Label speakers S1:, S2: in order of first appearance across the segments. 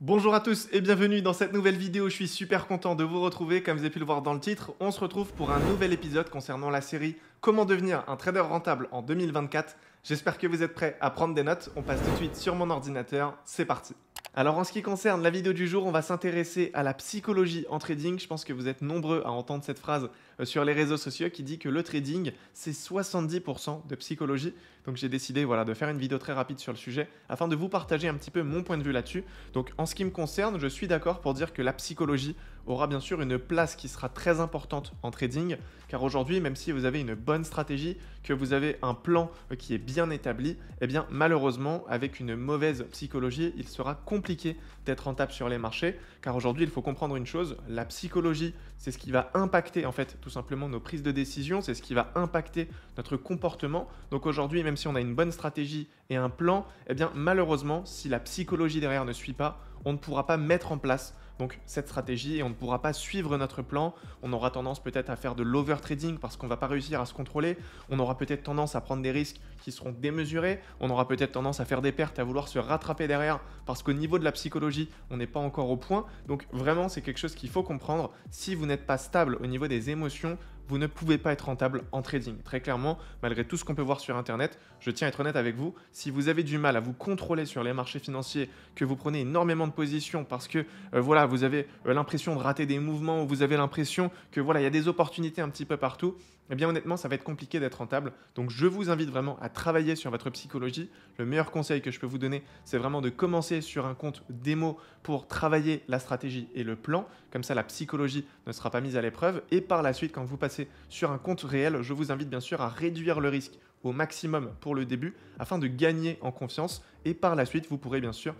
S1: Bonjour à tous et bienvenue dans cette nouvelle vidéo, je suis super content de vous retrouver. Comme vous avez pu le voir dans le titre, on se retrouve pour un nouvel épisode concernant la série Comment devenir un trader rentable en 2024. J'espère que vous êtes prêts à prendre des notes, on passe tout de suite sur mon ordinateur, c'est parti. Alors en ce qui concerne la vidéo du jour, on va s'intéresser à la psychologie en trading. Je pense que vous êtes nombreux à entendre cette phrase sur les réseaux sociaux qui dit que le trading, c'est 70% de psychologie. Donc j'ai décidé de faire une vidéo très rapide sur le sujet afin de vous partager un petit peu mon point de vue là-dessus. Donc en ce qui me concerne, je suis d'accord pour dire que la psychologie aura bien sûr une place qui sera très importante en trading, car aujourd'hui, même si vous avez une bonne stratégie, que vous avez un plan qui est bien établi, eh bien malheureusement, avec une mauvaise psychologie, il sera compliqué d'être rentable sur les marchés, car aujourd'hui, il faut comprendre une chose, la psychologie, c'est ce qui va impacter en fait tout simplement nos prises de décision, c'est ce qui va impacter notre comportement. Donc aujourd'hui, même si on a une bonne stratégie et un plan, eh bien malheureusement, si la psychologie derrière ne suit pas, on ne pourra pas mettre en place donc cette stratégie et on ne pourra pas suivre notre plan. On aura tendance peut-être à faire de l'overtrading parce qu'on ne va pas réussir à se contrôler. On aura peut-être tendance à prendre des risques qui seront démesurés. On aura peut-être tendance à faire des pertes, à vouloir se rattraper derrière parce qu'au niveau de la psychologie, on n'est pas encore au point. Donc vraiment, c'est quelque chose qu'il faut comprendre. Si vous n'êtes pas stable au niveau des émotions, vous ne pouvez pas être rentable en trading. Très clairement, malgré tout ce qu'on peut voir sur Internet, je tiens à être honnête avec vous, si vous avez du mal à vous contrôler sur les marchés financiers, que vous prenez énormément de positions parce que vous avez l'impression de rater des mouvements ou vous avez l'impression que il y a des opportunités un petit peu partout, eh bien honnêtement, ça va être compliqué d'être rentable. Donc je vous invite vraiment à travailler sur votre psychologie. Le meilleur conseil que je peux vous donner, c'est vraiment de commencer sur un compte démo pour travailler la stratégie et le plan. Comme ça, la psychologie ne sera pas mise à l'épreuve. Et par la suite, quand vous passez sur un compte réel, je vous invite bien sûr à réduire le risque au maximum pour le début afin de gagner en confiance et par la suite vous pourrez bien sûr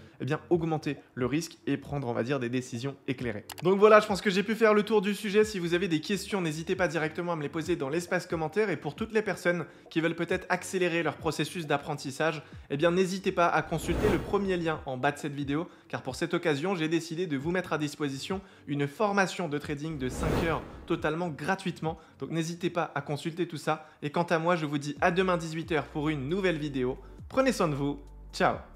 S1: augmenter le risque et prendre des décisions éclairées. Donc voilà, je pense que j'ai pu faire le tour du sujet. Si vous avez des questions, n'hésitez pas directement à me les poser dans l'espace commentaire et pour toutes les personnes qui veulent peut-être accélérer leur processus d'apprentissage, n'hésitez pas à consulter le premier lien en bas de cette vidéo car pour cette occasion, j'ai décidé de vous mettre à disposition une formation de trading de 5 heures totalement gratuitement. Donc n'hésitez pas à consulter tout ça et quant à moi, je vous dis à demain 18 h pour une nouvelle vidéo. Prenez soin de vous. Ciao!